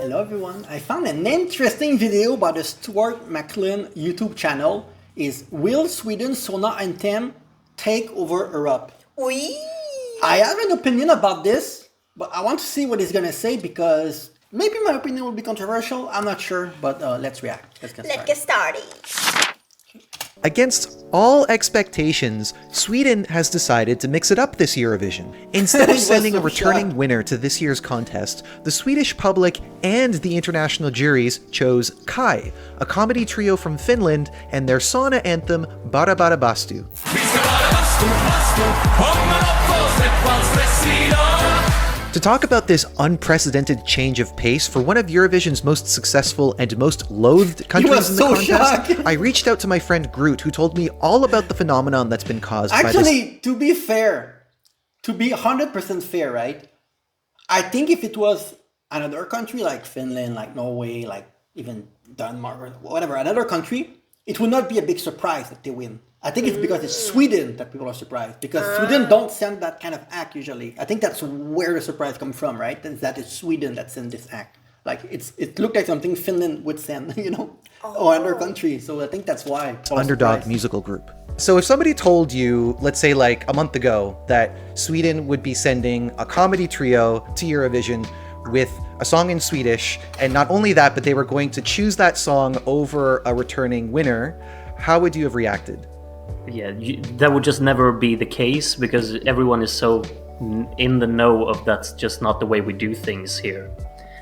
Hello everyone. I found an interesting video about the Stuart McLean YouTube channel. Is Will Sweden's Sona Anthem take over Europe? Oui. I have an opinion about this, but I want to see what he's gonna say because maybe my opinion will be controversial. I'm not sure, but let's react. Let's get started. Against all expectations, Sweden has decided to mix it up this Eurovision. Instead of sending a returning winner to this year's contest, the Swedish public and the international juries chose Kai, a comedy trio from Finland, and their sauna anthem BARA BASTU. To talk about this unprecedented change of pace for one of Eurovision's most successful and most loathed countries in the contest, I reached out to my friend Groot, who told me all about the phenomenon that's been caused by this. Actually, to be fair, to be 100% fair, right? I think if it was another country like Finland, like Norway, like even Denmark or whatever, another country, it would not be a big surprise that they win. I think it's because it's Sweden that people are surprised. Because Sweden don't send that kind of act usually. I think that's where the surprise comes from, right? That it's Sweden that sends this act. Like it looked like something Finland would send, you know, or other country. So I think that's why. Underdog musical group. So if somebody told you, let's say like a month ago, that Sweden would be sending a comedy trio to Eurovision with a song in Swedish, and not only that, but they were going to choose that song over a returning winner, how would you have reacted? Yeah, that would just never be the case because everyone is so in the know of that's just not the way we do things here.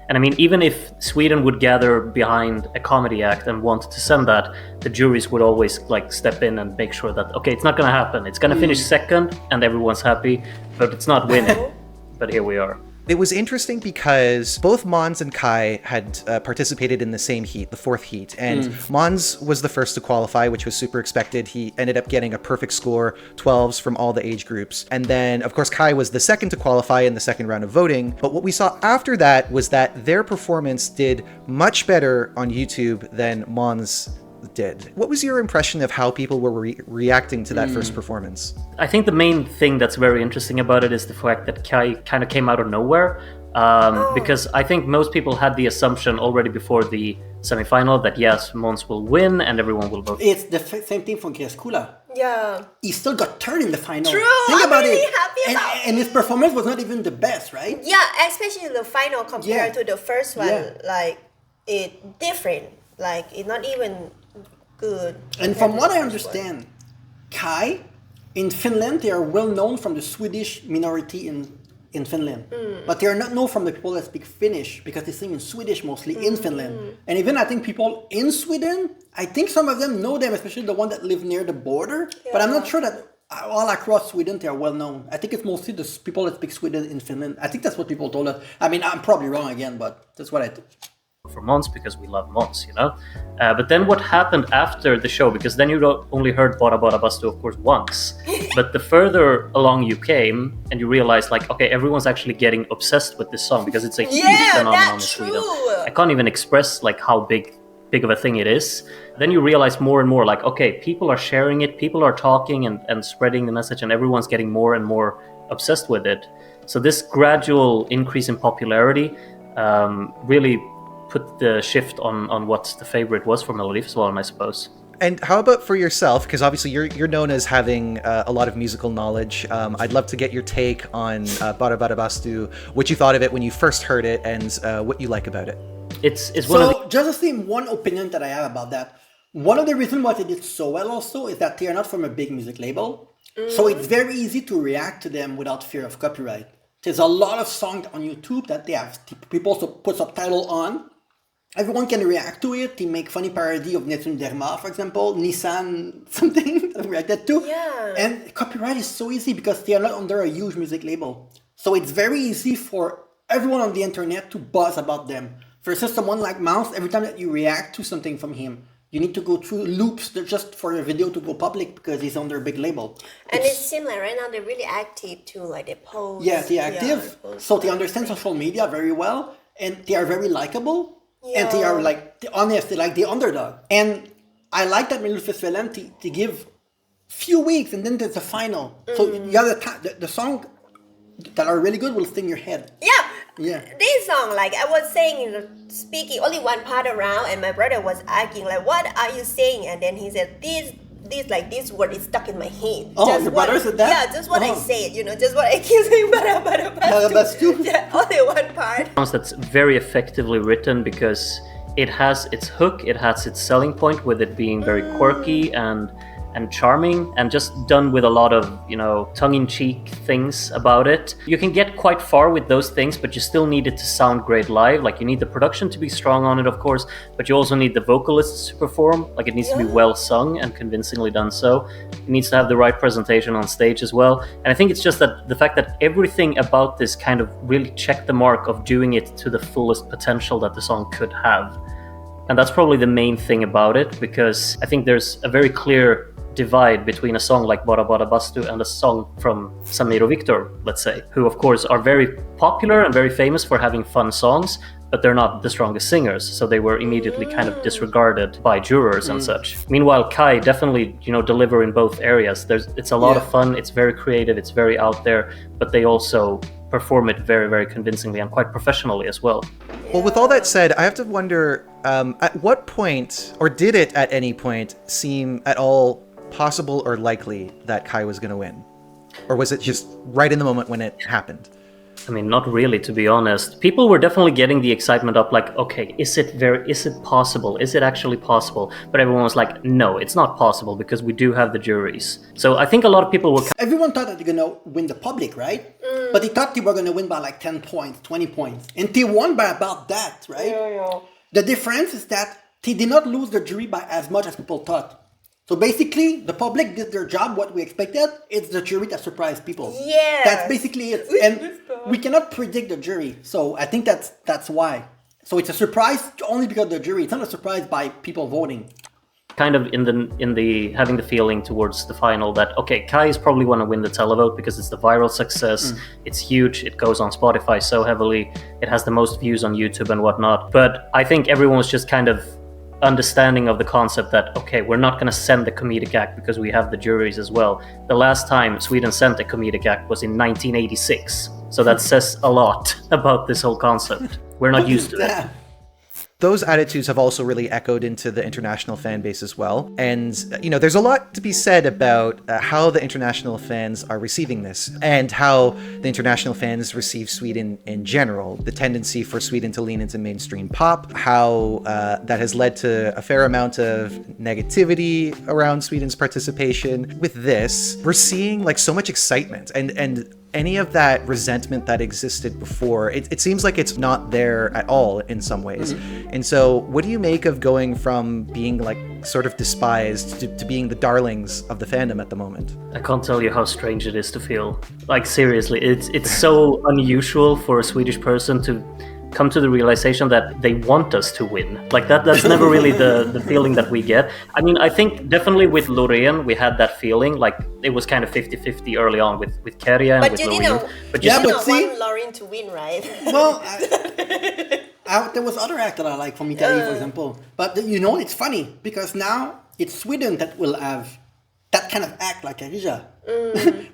And I mean, even if Sweden would gather behind a comedy act and want to send that, the juries would always like step in and make sure that, okay, it's not going to happen. It's going to finish second and everyone's happy, but it's not winning. But here we are. It was interesting because both Måns and Kai had participated in the same heat, the fourth heat, and Måns was the first to qualify, which was super expected. He ended up getting a perfect score, 12s from all the age groups. And then, of course, Kai was the second to qualify in the second round of voting. But what we saw after that was that their performance did much better on YouTube than Måns did. What was your impression of how people were reacting to that first performance? I think the main thing that's very interesting about it is the fact that Kai kind of came out of nowhere. Because I think most people had the assumption already before the semifinal that yes, Måns will win and everyone will vote. It's the same thing for Kula. Yeah. He still got third in the final. True. Think about really it. Happy about and his performance was not even the best, right? Yeah, especially the final compared to the first one. Like it different. Like it's not even good. And from what I understand, Kai, in Finland, they are well known from the Swedish minority in Finland. But they are not known from the people that speak Finnish because they sing in Swedish mostly in Finland. And even I think people in Sweden, I think some of them know them, especially the one that live near the border. Yeah. But I'm not sure that all across Sweden they are well known. I think it's mostly the people that speak Sweden in Finland. I think that's what people told us. I mean, I'm probably wrong again, but that's what I think. For Måns because we love Måns, you know. But then what happened after the show? Because then you only heard BARA BASTU, of course, once. But the further along you came, and you realized, like, okay, everyone's actually getting obsessed with this song because it's a huge phenomenon in Sweden. I can't even express like how big of a thing it is. Then you realize more and more, like, okay, people are sharing it, people are talking and spreading the message, and everyone's getting more and more obsessed with it. So this gradual increase in popularity really put the shift on what the favorite was for Melodifestivalen, I suppose. And how about for yourself? Because obviously you're known as having a lot of musical knowledge. I'd love to get your take on BARA BASTU, what you thought of it when you first heard it, and what you like about it. It's one of the... just one opinion that I have about that. One of the reasons why they did so well also is that they are not from a big music label. So it's very easy to react to them without fear of copyright. There's a lot of songs on YouTube that they have people put subtitle on. Everyone can react to it. They make funny parody of Netun Derma, for example, Nissan something that reacted to. Yeah. And copyright is so easy because they are not under a huge music label. So it's very easy for everyone on the internet to buzz about them. Versus someone like Måns, every time that you react to something from him, you need to go through loops just for the video to go public because he's under a big label. And it seems like right now they're really active too, like they post. Yeah, they're active. So they understand social media very well and they are very likable. Yeah. And they are like honest, they like the underdog. And I like that Melodifestivalen to give few weeks and then there's a final. So you have the song that are really good will sting your head. Yeah, Yeah. This song, like I was saying, speaking only one part around, and my brother was asking, like, what are you saying? And then he said, this word is stuck in my head. Oh, your brother said that? Yeah, just what I said, just what I keep saying, BASTU. Yeah, only one part. That's very effectively written because it has its hook, it has its selling point with it being very quirky and charming, and just done with a lot of, tongue-in-cheek things about it. You can get quite far with those things, but you still need it to sound great live. Like, you need the production to be strong on it, of course, but you also need the vocalists to perform. Like, it needs to be well sung and convincingly done so. It needs to have the right presentation on stage as well. And I think it's just that the fact that everything about this kind of really checked the mark of doing it to the fullest potential that the song could have. And that's probably the main thing about it, because I think there's a very clear divide between a song like BARA BASTU and a song from Samir or Victor, let's say, who of course are very popular and very famous for having fun songs, but they're not the strongest singers, so they were immediately kind of disregarded by jurors and such. Meanwhile, Kai definitely, deliver in both areas. It's a lot of fun, it's very creative, it's very out there, but they also perform it very, very convincingly and quite professionally as well. Well, with all that said, I have to wonder, at what point, or did it at any point, seem at all possible or likely that Kai was going to win? Or was it just right in the moment when it happened? I mean, not really, to be honest. People were definitely getting the excitement up, like, okay, is it possible? Is it actually possible? But everyone was like, no, it's not possible, because we do have the juries. So I think a lot of people were... Everyone thought that they're going to win the public, right? But they thought they were going to win by like 10 points, 20 points. And they won by about that, right? Yeah. The difference is that they did not lose the jury by as much as people thought. So basically, the public did their job, what we expected. It's the jury that surprised people. Yeah. That's basically it. And we cannot predict the jury. So I think that's why. So it's a surprise only because of the jury. It's not a surprise by people voting. Kind of in the having the feeling towards the final that, okay, Kai is probably going to win the televote because it's the viral success. It's huge. It goes on Spotify so heavily. It has the most views on YouTube and whatnot. But I think everyone was just kind of understanding of the concept that, okay, we're not going to send the comedic act because we have the juries as well. The last time Sweden sent a comedic act was in 1986. So that says a lot about this whole concept. We're not used to it. Those attitudes have also really echoed into the international fan base as well. And, there's a lot to be said about how the international fans are receiving this and how the international fans receive Sweden in general. The tendency for Sweden to lean into mainstream pop, how that has led to a fair amount of negativity around Sweden's participation. With this, we're seeing like so much excitement and any of that resentment that existed before, it seems like it's not there at all in some ways. And so what do you make of going from being like sort of despised to being the darlings of the fandom at the moment? I can't tell you how strange it is to feel. Like, seriously, it's so unusual for a Swedish person to come to the realization that they want us to win. Like that's never really the feeling that we get. I mean, I think definitely with Loreen we had that feeling, like it was kind of 50-50 early on with Kerja and with Loreen. But you didn't want Loreen to win, right? Well, there was other act that I like from Italy, for example. But it's funny because now it's Sweden that will have that kind of act like Kerja.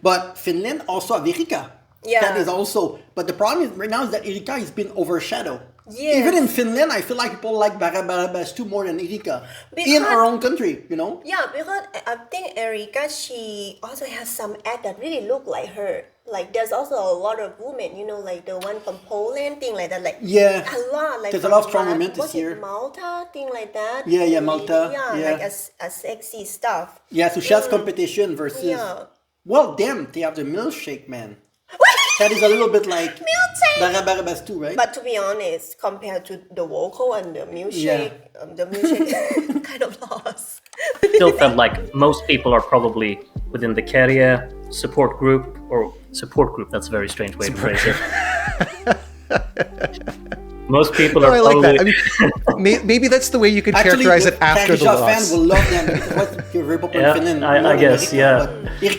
But Finland also have Erika. Yeah. That is also, but the problem is right now is that Erika has been overshadowed. Yes. Even in Finland, I feel like people like BARA BASTU more than Erika in our own country, Yeah, because I think Erika, she also has some act that really look like her. Like there's also a lot of women, like the one from Poland, thing like that. Like a lot. Like there's a lot of strong women this year. Malta, thing like that. Yeah, Malta. Yeah, like a sexy stuff. Yeah, so she has competition versus. Yeah. Well, they have the milkshake man. That is a little bit like BARA BASTU, right? But to be honest, compared to the vocal and the milkshake, the milkshake kind of lost. Still felt like most people are probably within the Kerja support group, that's a very strange way to phrase it. Most people are like probably... that. I mean, maybe that's the way you could characterize it after the loss. Fans will love them because you're very popular in Finland. I guess,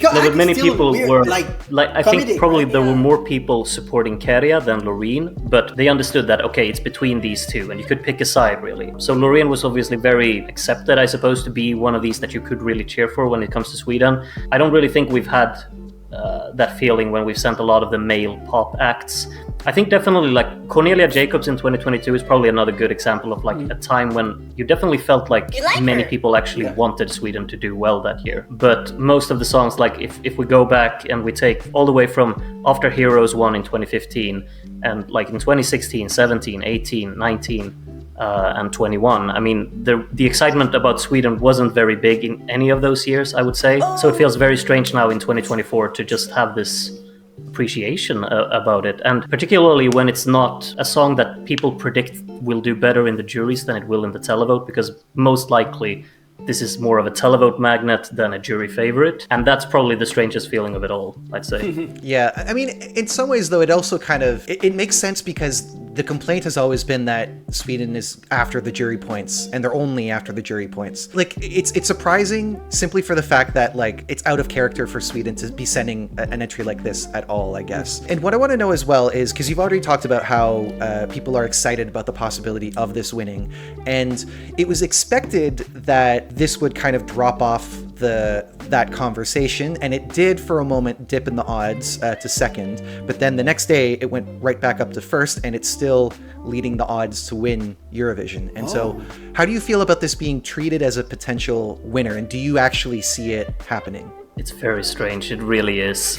but many people were like I think probably there were more people supporting Kerja than Loreen, but they understood that, okay, it's between these two and you could pick a side really. So Loreen was obviously very accepted, I suppose, to be one of these that you could really cheer for when it comes to Sweden. I don't really think we've had that feeling when we've sent a lot of the male pop acts. I think definitely like Cornelia Jacobs in 2022 is probably another good example of like a time when you definitely felt like many people actually wanted Sweden to do well that year. But most of the songs, like if we go back and we take all the way from After Heroes 1 in 2015 and like in 2016, 17, 18, 19, and 21. I mean, the excitement about Sweden wasn't very big in any of those years, I would say. So it feels very strange now in 2024 to just have this appreciation about it. And particularly when it's not a song that people predict will do better in the juries than it will in the televote, because most likely this is more of a televote magnet than a jury favorite. And that's probably the strangest feeling of it all, I'd say. Yeah, I mean, in some ways, though, it also kind of, it makes sense because the complaint has always been that Sweden is after the jury points, and they're only after the jury points. Like, it's surprising simply for the fact that, like, it's out of character for Sweden to be sending an entry like this at all, I guess. And what I want to know as well is, because you've already talked about how people are excited about the possibility of this winning, and it was expected that this would kind of drop off that conversation, and it did for a moment dip in the odds to second, but then the next day it went right back up to first, and it's still leading the odds to win Eurovision. And so how do you feel about this being treated as a potential winner, and do you actually see it happening? It's very strange, it really is.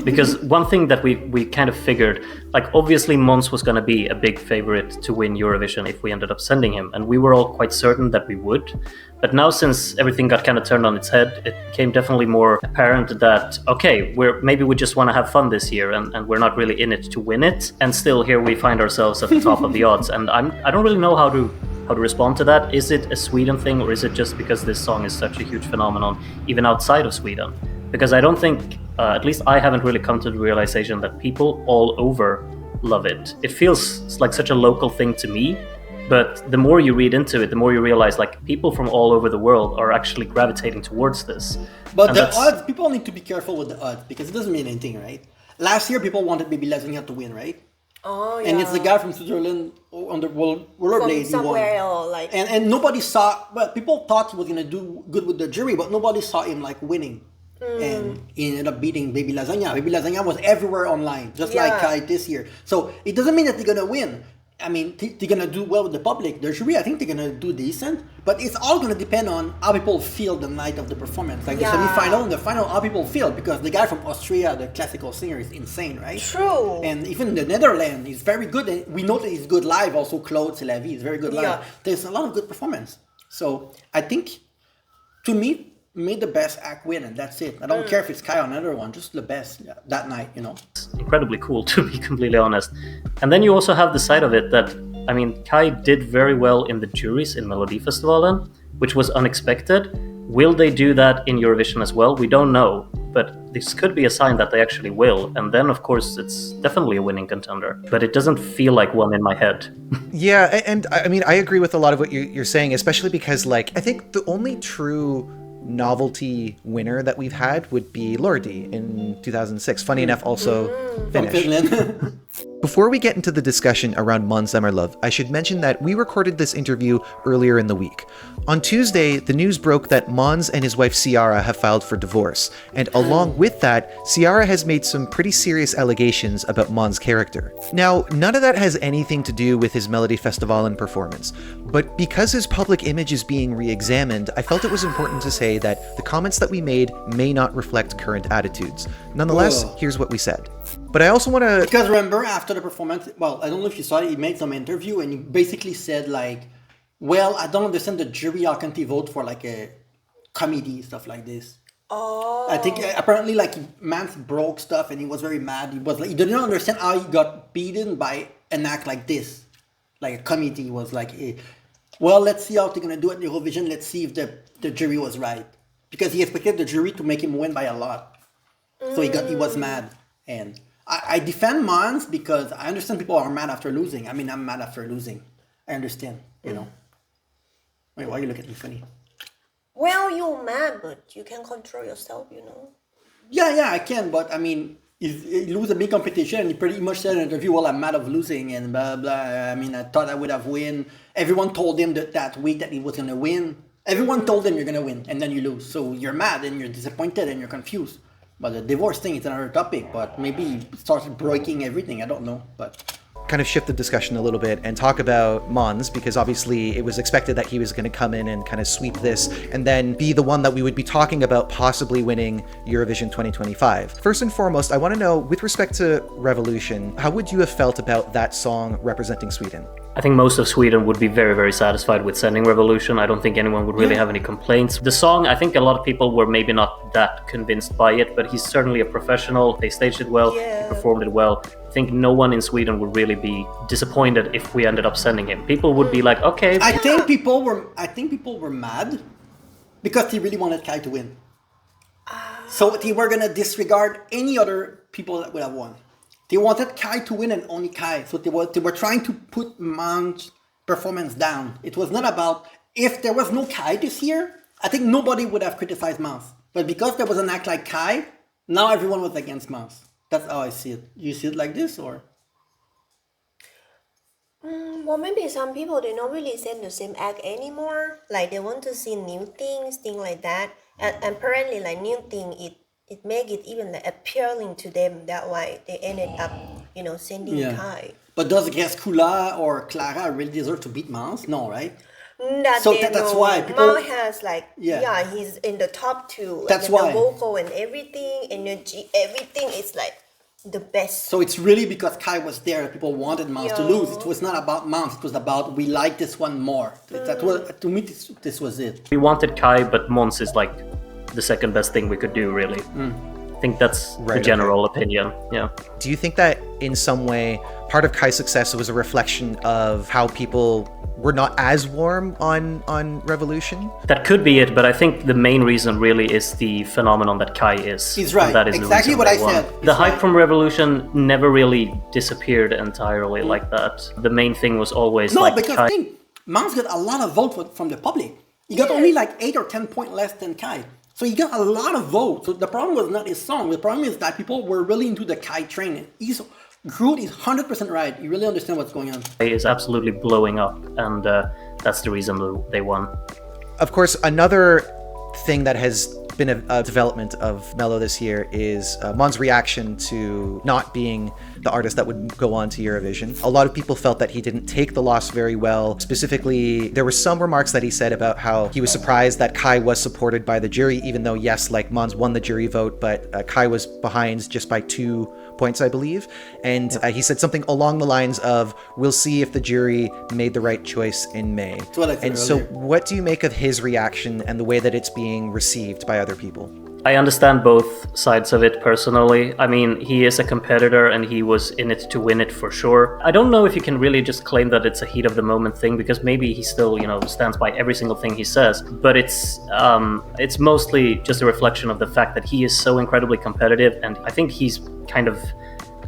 Because one thing that we kind of figured, like obviously Måns was going to be a big favorite to win Eurovision if we ended up sending him, and we were all quite certain that we would. But now, since everything got kind of turned on its head, it became definitely more apparent that, okay, maybe we just want to have fun this year, and we're not really in it to win it. And still here we find ourselves at the top of the odds. And I don't really know how to respond to that. Is it a Sweden thing, or is it just because this song is such a huge phenomenon even outside of Sweden? Because I don't think, at least I haven't really come to the realization that people all over love it. It feels like such a local thing to me. But the more you read into it, the more you realize like people from all over the world are actually gravitating towards this. But and the odds, people need to be careful with the odds because it doesn't mean anything, right? Last year, people wanted Baby Lasagna to win, right? Oh, yeah. And it's the guy from Switzerland on the rollerblades. Somewhere or like... And nobody saw... Well, people thought he was going to do good with the jury, but nobody saw him like winning. And he ended up beating Baby Lasagna. Baby Lasagna was everywhere online, just like Kai this year. So it doesn't mean that they're going to win. I mean, they're going to do well with the public. The jury, I think they're going to do decent. But it's all going to depend on how people feel the night of the performance. Like the semi-final and the final, how people feel. Because the guy from Austria, the classical singer, is insane, right? True. And even the Netherlands is very good. And we know that he's good live. Also, Claude Selavi is very good live. There's a lot of good performance. So I think, to me, made the best act win, and that's it. I don't care if it's Kai or another one, just the best that night, you know. It's incredibly cool, to be completely honest. And then you also have the side of it that, I mean, Kai did very well in the juries in Melodifestivalen, which was unexpected. Will they do that in Eurovision as well? We don't know, but this could be a sign that they actually will. And then, of course, it's definitely a winning contender. But it doesn't feel like one in my head. Yeah, and I mean, I agree with a lot of what you're saying, especially because, like, I think the only true novelty winner that we've had would be Lordi in 2006. Funny enough, also Finnish. Before we get into the discussion around Måns Zelmerlöw, I should mention that we recorded this interview earlier in the week. On Tuesday, the news broke that Måns and his wife Ciara have filed for divorce, and along with that, Ciara has made some pretty serious allegations about Måns' character. Now, none of that has anything to do with his Melodifestivalen performance, but because his public image is being re-examined, I felt it was important to say that the comments that we made may not reflect current attitudes. Nonetheless, here's what we said. But I also want to... Because remember, after the performance, well, I don't know if you saw it, he made some interview and he basically said like, well, I don't understand the jury, how can they vote for like a comedy, stuff like this. Oh. I think apparently like Mans broke stuff and he was very mad. He was like, he didn't understand how he got beaten by an act like this. Like a comedy was like, well, let's see how they're going to do it in Eurovision. Let's see if the jury was right. Because he expected the jury to make him win by a lot. So he was mad. And I defend Måns because I understand people are mad after losing. I mean, I'm mad after losing. I understand, you know. Wait, why are you looking at me funny? Well, you're mad, but you can control yourself, you know. Yeah, I can. But I mean, if you lose a big competition, and he pretty much said in an interview, well, I'm mad of losing and blah, blah. I mean, I thought I would have win. Everyone told him that week that he was going to win. Everyone told him you're going to win, and then you lose. So you're mad, and you're disappointed, and you're confused. But the divorce thing is another topic. But maybe he started breaking everything. I don't know. But kind of shift the discussion a little bit and talk about Mons, because obviously it was expected that he was going to come in and kind of sweep this and then be the one that we would be talking about possibly winning Eurovision 2025. First and foremost, I want to know, with respect to Revolution, how would you have felt about that song representing Sweden? I think most of Sweden would be very, very satisfied with sending Revolution. I don't think anyone would really have any complaints. The song, I think a lot of people were maybe not that convinced by it, but he's certainly a professional. They staged it well, he performed it well. I think no one in Sweden would really be disappointed if we ended up sending him. People would be like, okay. I think people were mad because they really wanted Kai to win. So they were gonna disregard any other people that would have won. They wanted Kai to win and only Kai. So they were trying to put Mons' performance down. It was not about, if there was no Kai this year, I think nobody would have criticized Mons. But because there was an act like Kai, now everyone was against Mons. That's how I see it. You see it like this, or? Well, maybe some people, they don't really send the same act anymore. Like, they want to see new things like that. And apparently, like, new thing, it make it even like appealing to them. That why they ended up, sending Kai. But does Grescula or Clara really deserve to beat Mons? No, right? That's why people... Mons has he's in the top two. Like, that's why. The vocal and everything, energy, everything is like the best. So it's really because Kai was there that people wanted Mons to lose. It was not about Mons. It was about, we like this one more. That was, to me, this was it. We wanted Kai, but Mons is like the second best thing we could do, really. I think that's the general opinion. Yeah. Do you think that in some way part of Kai's success was a reflection of how people were not as warm on Revolution? That could be it, but I think the main reason really is the phenomenon that Kai is. He's right. That is exactly what I said. The hype from Revolution never really disappeared entirely like that. The main thing was always because I think Mons got a lot of votes from the public. He got only like 8 or 10 points less than Kai. So he got a lot of votes. So the problem was not his song. The problem is that people were really into the Kai train. Groot is 100% right. You really understand what's going on. Kai is absolutely blowing up, and that's the reason they won. Of course, another thing that has been a development of Mello this year is Mons' reaction to not being the artist that would go on to Eurovision. A lot of people felt that he didn't take the loss very well. Specifically, there were some remarks that he said about how he was surprised that Kai was supported by the jury, even though, yes, like Mons won the jury vote, but Kai was behind just by 2 points, I believe. And he said something along the lines of, we'll see if the jury made the right choice in May. So what do you make of his reaction and the way that it's being received by other people? I understand both sides of it personally. I mean, he is a competitor and he was in it to win it for sure. I don't know if you can really just claim that it's a heat of the moment thing, because maybe he still, stands by every single thing he says. But it's mostly just a reflection of the fact that he is so incredibly competitive, and I think he's kind of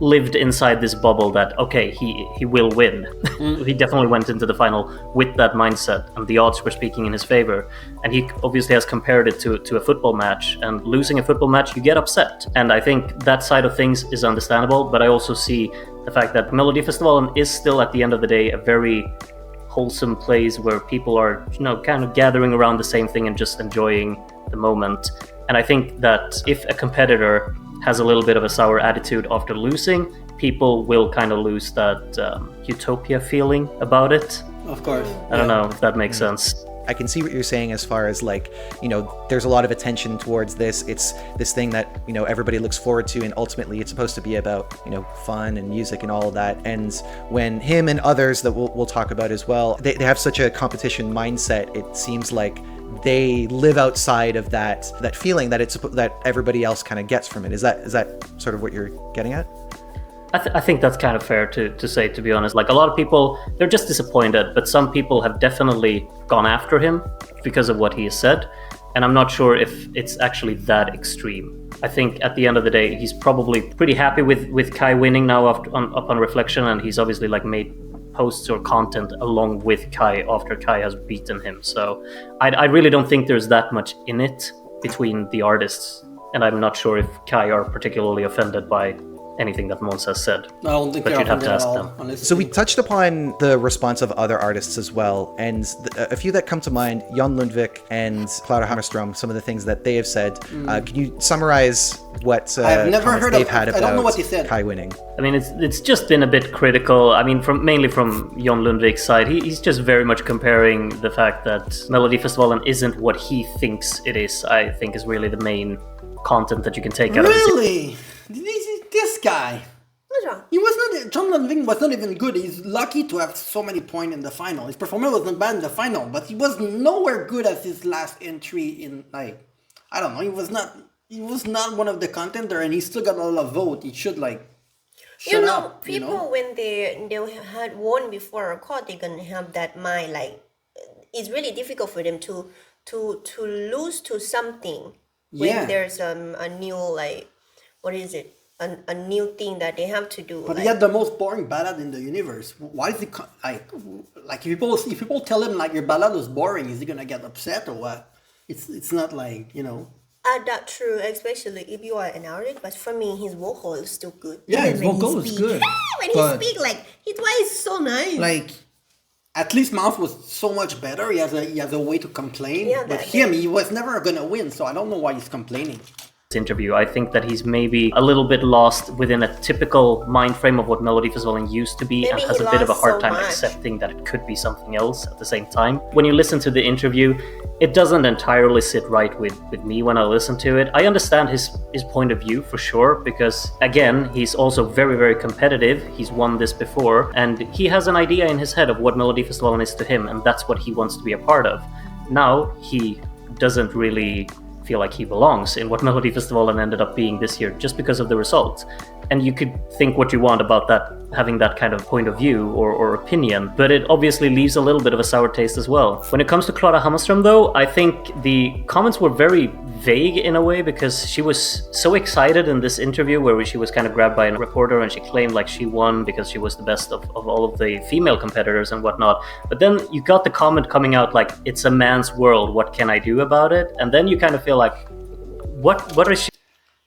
lived inside this bubble that, okay, he will win. He definitely went into the final with that mindset, and the odds were speaking in his favor. And he obviously has compared it to a football match, and losing a football match, you get upset. And I think that side of things is understandable, but I also see the fact that Melodifestivalen is still, at the end of the day, a very wholesome place where people are, kind of gathering around the same thing and just enjoying the moment. And I think that if a competitor has a little bit of a sour attitude after losing, people will kind of lose that utopia feeling about it. Of course. I don't know if that makes sense. I can see what you're saying as far as there's a lot of attention towards this. It's this thing that, everybody looks forward to, and ultimately it's supposed to be about, fun and music and all of that. And when him and others that we'll talk about as well, they have such a competition mindset, it seems like they live outside of that feeling that everybody else kind of gets from it. Is that sort of what you're getting at? I think that's kind of fair to say, to be honest. Like, a lot of people, they're just disappointed, but some people have definitely gone after him because of what he has said. And I'm not sure if it's actually that extreme. I think at the end of the day, he's probably pretty happy with Kai winning now upon reflection, and he's obviously made posts or content along with Kai after Kai has beaten him. So I really don't think there's that much in it between the artists, and I'm not sure if Kai are particularly offended by anything that Måns has said. I don't think But they're you'd have offended to at ask all, them. honestly. So we touched upon the response of other artists as well, and a few that come to mind, Jan Lundvik and Clara Hammerström, some of the things that they have said. Can you summarize what I've never comments heard they've of- had I about don't know what they said. Kai winning? I mean, it's just been a bit critical. I mean, mainly from Jon Lundvik's side, he's just very much comparing the fact that Melodifestivalen isn't what he thinks it is. I think is really the main content that you can take out of this. Really? This guy. What's wrong? He was not. John Lundvik was not even good. He's lucky to have so many points in the final. His performance was not bad in the final, but he was nowhere good as his last entry in, like, I don't know. He was not. He was not one of the contender, and he still got a lot of vote. He should like. Shut up, people when they had won before a court, they can have that mind. Like, it's really difficult for them to lose to something when Yeah. there's a new, like, what is it? A new thing that they have to do. But like, he had the most boring ballad in the universe. Why is he like if people tell him like your ballad was boring, is he gonna get upset or what? It's not like, you know. that's true, especially if you are an artist. But for me, his vocal is still good. Yeah, Even his when he vocal is speak. good, When but- he speak, like, his voice is so nice. Like, at least Mouth was so much better. He has a way to complain. Yeah, but that- he was never gonna win, so I don't know why he's complaining. Interview, I think that he's maybe a little bit lost within a typical mind frame of what Melodifestivalen used to be, Maybe and has he a bit of a lost hard so time much. accepting that it could be something else at the same time. When you listen to the interview, it doesn't entirely sit right with me when I listen to it. I understand his point of view for sure, because again, he's also very, very competitive. He's won this before, and he has an idea in his head of what Melodifestivalen is to him, and that's what he wants to be a part of. Now, he doesn't really feel like he belongs in what Melodifestivalen ended up being this year just because of the result. And you could think what you want about that, having that kind of point of view or opinion, but it obviously leaves a little bit of a sour taste as well. When it comes to Clara Hammerström though, I think the comments were very vague in a way, because she was so excited in this interview where she was kind of grabbed by a reporter and she claimed like she won because she was the best of all of the female competitors and whatnot. But then you got the comment coming out like, it's a man's world, what can I do about it? And then you kind of feel like, what is she?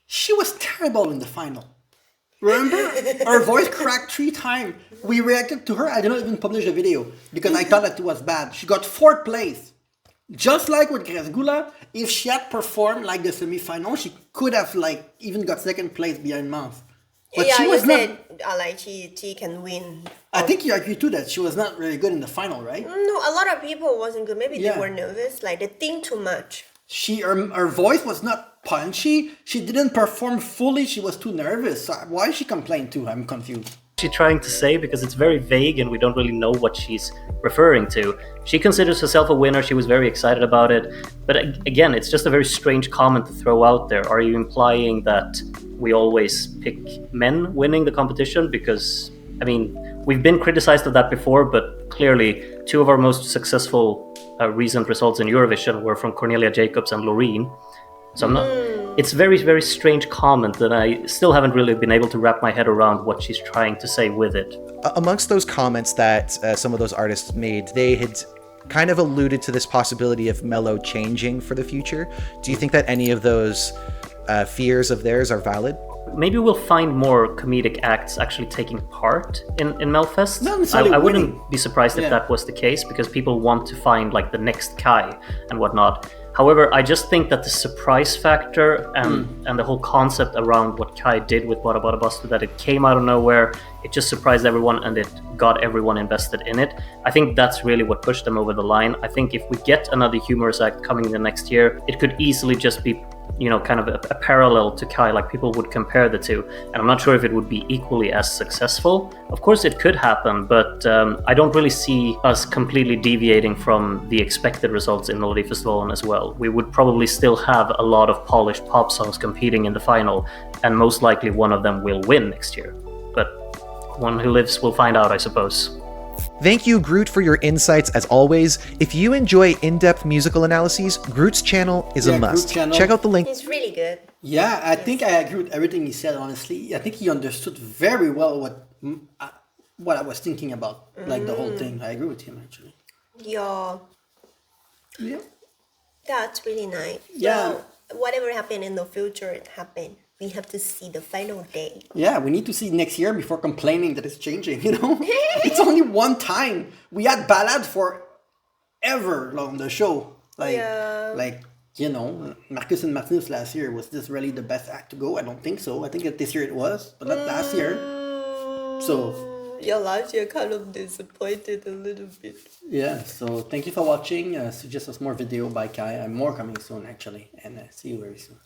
She was terrible in the final. Remember? Her voice cracked 3 times. We reacted to her. I did not even publish a video because I thought that it was bad. She got 4th place. Just like with Gresgula, if she had performed like the semi-final, she could have like even got 2nd place behind Mouth. But yeah, she you was said not. like she can win. I think you agree to that. She was not really good in the final, right? No, a lot of people wasn't good. Maybe Yeah. they were nervous, like they think too much. Her voice was not punchy. She didn't perform fully. She was too nervous. So why she complained too? I'm confused. She trying to say, because it's very vague and we don't really know what she's referring to. She considers herself a winner. She was very excited about it. But again, it's just a very strange comment to throw out there. Are you implying that we always pick men winning the competition? Because, I mean, we've been criticized of that before, but clearly 2 of our most successful recent results in Eurovision were from Cornelia Jacobs and Loreen. So I'm not... It's very, very strange comment that I still haven't really been able to wrap my head around what she's trying to say with it. Amongst those comments that some of those artists made, they had kind of alluded to this possibility of Melo changing for the future. Do you think that any of those fears of theirs are valid? Maybe we'll find more comedic acts actually taking part in Melfest. Not necessarily I wouldn't winning. be surprised if Yeah. that was the case, because people want to find like the next Kai and whatnot. However, I just think that the surprise factor and the whole concept around what Kai did with BADA BASTU, that it came out of nowhere, it just surprised everyone and it got everyone invested in it. I think that's really what pushed them over the line. I think if we get another humorous act coming in the next year, it could easily just be, you know, kind of a parallel to Kai, like people would compare the two. And I'm not sure if it would be equally as successful. Of course it could happen, but I don't really see us completely deviating from the expected results in Melodifestivalen as well. We would probably still have a lot of polished pop songs competing in the final, and most likely one of them will win next year. But one who lives will find out, I suppose. Thank you, Groot, for your insights as always. If you enjoy in-depth musical analyses, Groot's channel is Yeah, a must. Groot channel. Check out the link. It's really good. Yeah, I think I agree with everything he said, honestly. I think he understood very well what I was thinking about, like the whole thing. I agree with him, actually. Yeah, Yeah. that's really nice. Yeah. So whatever happened in the future, it happened. we have to see the final day. Yeah, we need to see next year before complaining that it's changing, you know? It's only one time. We had ballad for ever on the show. Like, you know, Marcus and Martinus last year, was this really the best act to go? I don't think so. I think that this year it was, but not last year. So, Yeah, last year kind of disappointed a little bit. yeah, so thank you for watching. Suggest us more video by Kai. More coming soon, actually. And see you very soon.